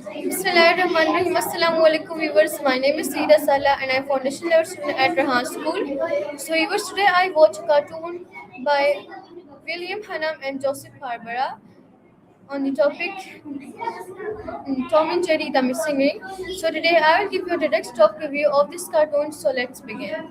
Bismillahirrahmanirrahim. Assalamu alaikum viewers. My name is Sida Salah and I'm foundation level student at Rahan School. So viewers, today I watch a cartoon by William Hannam and Joseph Barbara on the topic Tom and Jerry the Missing Ring. So today I will give you a direct top review of this cartoon. So let's begin.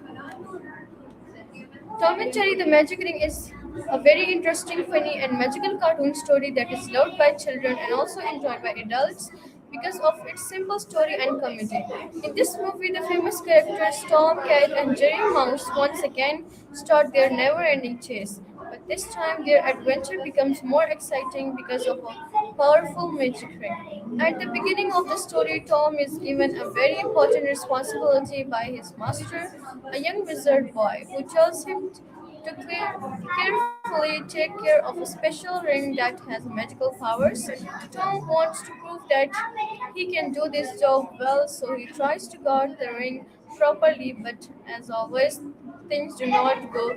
Tom and Jerry the Magic Ring is a very interesting, funny, and magical cartoon story that is loved by children and also enjoyed by adults because of its simple story and comedy. In this movie, the famous characters Tom, Cat, and Jerry Mouse once again start their never ending chase. But this time, their adventure becomes more exciting because of a powerful magic ring. At the beginning of the story, Tom is given a very important responsibility by his master, a young wizard boy, who tells him to carefully take care of a special ring that has magical powers. Tom wants to prove that he can do this job well, so he tries to guard the ring properly, but as always, things do not go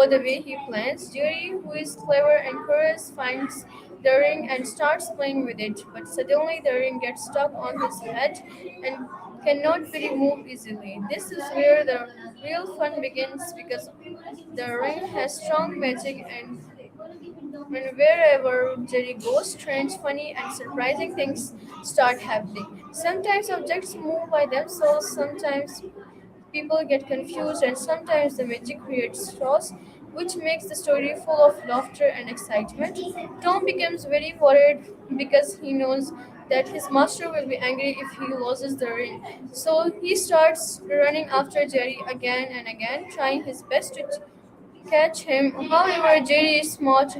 the way he plans. Jerry, who is clever and curious, finds the ring and starts playing with it, but suddenly the ring gets stuck on his head and cannot be removed easily. This is where the real fun begins because the ring has strong magic and wherever Jerry goes, strange, funny, and surprising things start happening. Sometimes objects move by themselves, sometimes people get confused, and sometimes the magic creates chaos, which makes the story full of laughter and excitement. Tom becomes very worried because he knows that his master will be angry if he loses the ring. So he starts running after Jerry again and again, trying his best to catch him. However, Jerry is smart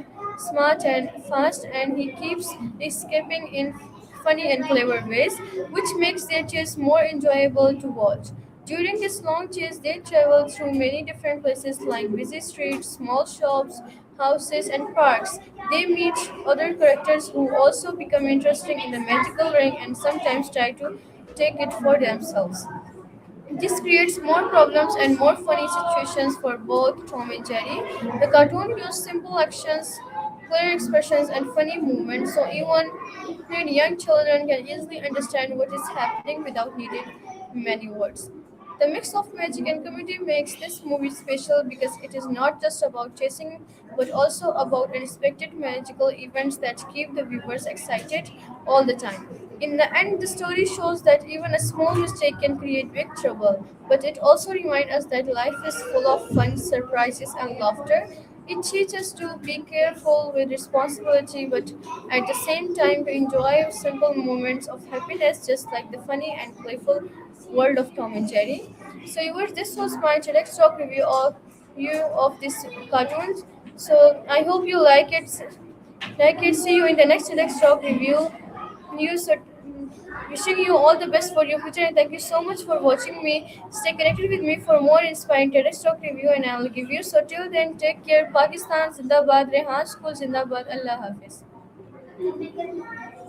and fast, and he keeps escaping in funny and clever ways, which makes their chase more enjoyable to watch. During this long chase, they travel through many different places like busy streets, small shops, houses, and parks. They meet other characters who also become interested in the magical ring and sometimes try to take it for themselves. This creates more problems and more funny situations for both Tom and Jerry. The cartoon used simple actions, clear expressions, and funny movements, so even young children can easily understand what is happening without needing many words. The mix of magic and comedy makes this movie special because it is not just about chasing but also about unexpected magical events that keep the viewers excited all the time. In the end, the story shows that even a small mistake can create big trouble, but it also reminds us that life is full of fun, surprises, and laughter. It teaches us to be careful with responsibility, but at the same time to enjoy simple moments of happiness, just like the funny and playful world of Tom and Jerry. So, viewers, this was my TEDx talk review of this cartoons. So, I hope you like it. Like it. See you in the next TEDx talk review. News. Wishing you all the best for your future and thank you so much for watching me. Stay connected with me for more inspiring TEDx talk review and I will give you. So till then, take care. Pakistan Zindabad, Rehan School Zindabad. Allah Hafiz.